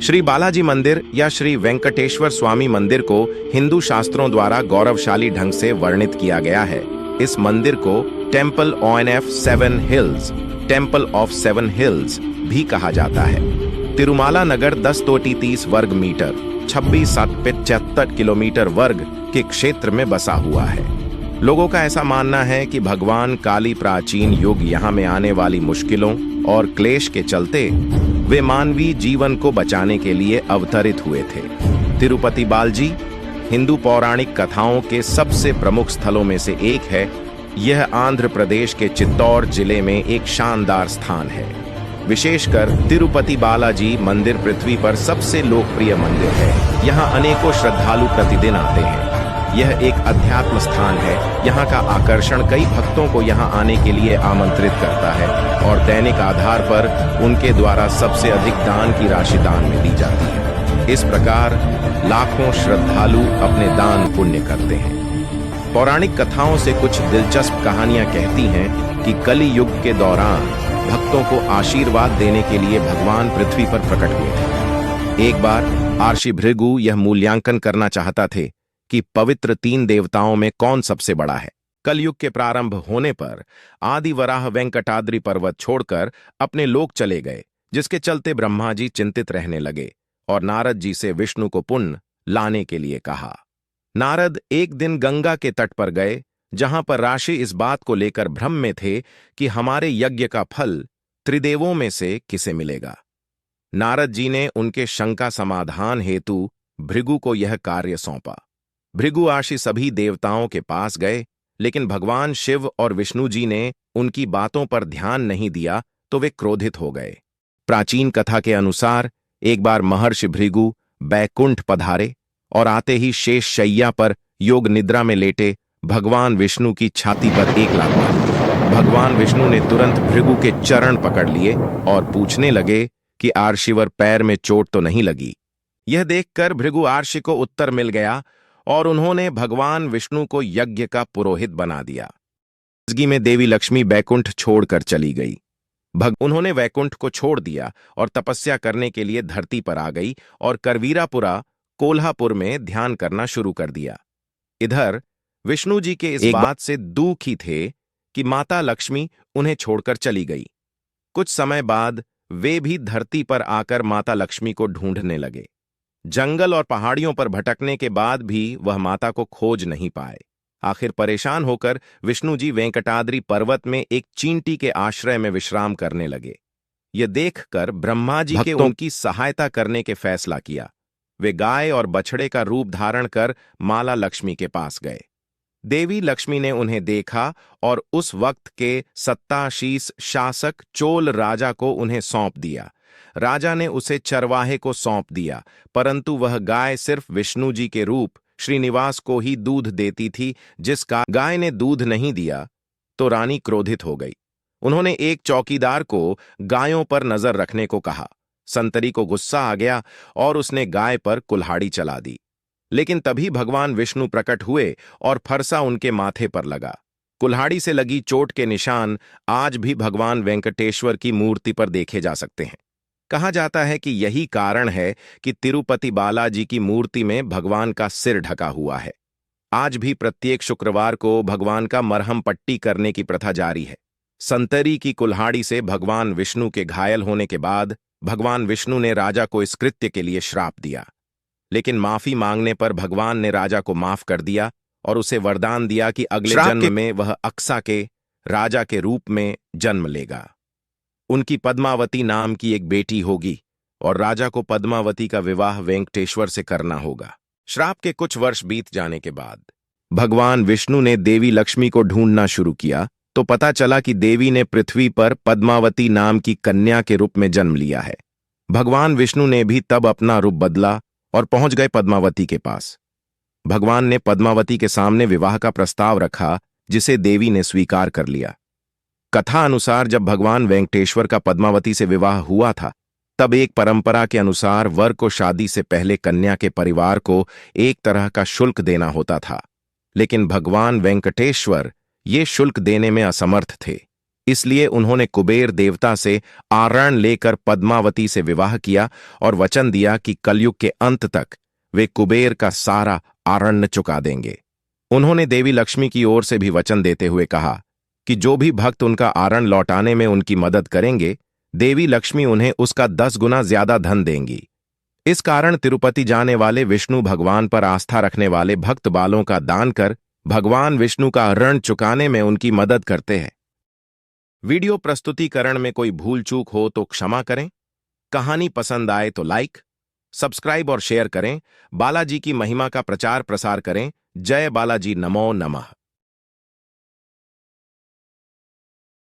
श्री बालाजी मंदिर या श्री वेंकटेश्वर स्वामी मंदिर को हिंदू शास्त्रों द्वारा गौरवशाली ढंग से वर्णित किया गया है। इस मंदिर को temple of seven hills, temple of seven hills भी कहा जाता है। तिरुमाला नगर 10 वर्ग मीटर 26,75 किलोमीटर वर्ग के क्षेत्र में बसा हुआ है। लोगों का ऐसा मानना है कि भगवान काली प्राचीन युग यहाँ में आने वाली मुश्किलों और क्लेश के चलते वे मानवीय जीवन को बचाने के लिए अवतरित हुए थे। तिरुपति बालाजी हिंदू पौराणिक कथाओं के सबसे प्रमुख स्थलों में से एक है। यह आंध्र प्रदेश के चित्तौड़ जिले में एक शानदार स्थान है। विशेषकर तिरुपति बालाजी मंदिर पृथ्वी पर सबसे लोकप्रिय मंदिर है। यहाँ अनेकों श्रद्धालु प्रतिदिन आते हैं। यह एक अध्यात्म स्थान है। यहाँ का आकर्षण कई भक्तों को यहाँ आने के लिए आमंत्रित करता है और दैनिक आधार पर उनके द्वारा सबसे अधिक दान की राशि दान में दी जाती है। इस प्रकार लाखों श्रद्धालु अपने दान पुण्य करते हैं। पौराणिक कथाओं से कुछ दिलचस्प कहानियां कहती हैं कि कलि युग के दौरान भक्तों को आशीर्वाद देने के लिए भगवान पृथ्वी पर प्रकट हुए थे। एक बार महर्षि भृगु यह मूल्यांकन करना चाहता थे कि पवित्र 3 देवताओं में कौन सबसे बड़ा है। कलयुग के प्रारंभ होने पर आदि वराह वेंकटाद्रि पर्वत छोड़कर अपने लोक चले गए, जिसके चलते ब्रह्मा जी चिंतित रहने लगे और नारद जी से विष्णु को पुण्य लाने के लिए कहा। नारद एक दिन गंगा के तट पर गए, जहां पर ऋषि इस बात को लेकर भ्रम में थे कि हमारे यज्ञ का फल त्रिदेवों में से किसे मिलेगा। नारद जी ने उनके शंका समाधान हेतु भृगु को यह कार्य सौंपा। भृगु ऋषि सभी देवताओं के पास गए, लेकिन भगवान शिव और विष्णु जी ने उनकी बातों पर ध्यान नहीं दिया तो वे क्रोधित हो गए। प्राचीन कथा के अनुसार एक बार महर्षि भृगु बैकुंठ पधारे और आते ही शेष शैया पर योग निद्रा में लेटे भगवान विष्णु की छाती पर एक लात मारी। भगवान विष्णु ने तुरंत भृगु के चरण पकड़ लिए और पूछने लगे कि आर्षिवर पैर में चोट तो नहीं लगी। यह देखकर भृगु आर्षि को उत्तर मिल गया और उन्होंने भगवान विष्णु को यज्ञ का पुरोहित बना दिया। इसगी में देवी लक्ष्मी बैकुंठ छोड़कर चली गई। उन्होंने वैकुंठ को छोड़ दिया और तपस्या करने के लिए धरती पर आ गई और करवीरापुरा कोल्हापुर में ध्यान करना शुरू कर दिया। इधर विष्णु जी के इस बात से दुखी थे कि माता लक्ष्मी उन्हें छोड़कर चली गई। कुछ समय बाद वे भी धरती पर आकर माता लक्ष्मी को ढूंढने लगे। जंगल और पहाड़ियों पर भटकने के बाद भी वह माता को खोज नहीं पाए। आखिर परेशान होकर विष्णु जी वेंकटाद्रि पर्वत में एक चींटी के आश्रय में विश्राम करने लगे। यह देखकर ब्रह्मा जी के उनकी सहायता करने के फैसला किया। वे गाय और बछड़े का रूप धारण कर माला लक्ष्मी के पास गए। देवी लक्ष्मी ने उन्हें देखा और उस वक्त के सत्ताशीष शासक चोल राजा को उन्हें सौंप दिया। राजा ने उसे चरवाहे को सौंप दिया, परंतु वह गाय सिर्फ विष्णु जी के रूप श्रीनिवास को ही दूध देती थी। जिस गाय ने दूध नहीं दिया तो रानी क्रोधित हो गई। उन्होंने एक चौकीदार को गायों पर नजर रखने को कहा। संतरी को गुस्सा आ गया और उसने गाय पर कुल्हाड़ी चला दी, लेकिन तभी भगवान विष्णु प्रकट हुए और फरसा उनके माथे पर लगा। कुल्हाड़ी से लगी चोट के निशान आज भी भगवान वेंकटेश्वर की मूर्ति पर देखे जा सकते हैं। कहा जाता है कि यही कारण है कि तिरुपति बालाजी की मूर्ति में भगवान का सिर ढका हुआ है। आज भी प्रत्येक शुक्रवार को भगवान का मरहम पट्टी करने की प्रथा जारी है। संतरी की कुल्हाड़ी से भगवान विष्णु के घायल होने के बाद भगवान विष्णु ने राजा को इस कृत्य के लिए श्राप दिया, लेकिन माफी मांगने पर भगवान ने राजा को माफ कर दिया और उसे वरदान दिया कि अगले जन्म में वह अक्सा के राजा के रूप में जन्म लेगा। उनकी पद्मावती नाम की एक बेटी होगी और राजा को पद्मावती का विवाह वेंकटेश्वर से करना होगा। श्राप के कुछ वर्ष बीत जाने के बाद भगवान विष्णु ने देवी लक्ष्मी को ढूंढना शुरू किया तो पता चला कि देवी ने पृथ्वी पर पद्मावती नाम की कन्या के रूप में जन्म लिया है। भगवान विष्णु ने भी तब अपना रूप बदला और पहुंच गए पद्मावती के पास। भगवान ने पद्मावती के सामने विवाह का प्रस्ताव रखा, जिसे देवी ने स्वीकार कर लिया। कथा अनुसार जब भगवान वेंकटेश्वर का पद्मावती से विवाह हुआ था, तब एक परंपरा के अनुसार वर को शादी से पहले कन्या के परिवार को एक तरह का शुल्क देना होता था, लेकिन भगवान वेंकटेश्वर ये शुल्क देने में असमर्थ थे। इसलिए उन्होंने कुबेर देवता से आरण लेकर पद्मावती से विवाह किया और वचन दिया कि कलयुग के अंत तक वे कुबेर का सारा आरण्य चुका देंगे। उन्होंने देवी लक्ष्मी की ओर से भी वचन देते हुए कहा कि जो भी भक्त उनका आरण लौटाने में उनकी मदद करेंगे, देवी लक्ष्मी उन्हें उसका 10 गुना ज्यादा धन देंगी। इस कारण तिरुपति जाने वाले विष्णु भगवान पर आस्था रखने वाले भक्त बालों का दान कर भगवान विष्णु का ऋण चुकाने में उनकी मदद करते हैं। वीडियो प्रस्तुतिकरण में कोई भूल चूक हो तो क्षमा करें। कहानी पसंद आए तो लाइक, सब्सक्राइब और शेयर करें। बालाजी की महिमा का प्रचार प्रसार करें। जय बालाजी, नमो नमः।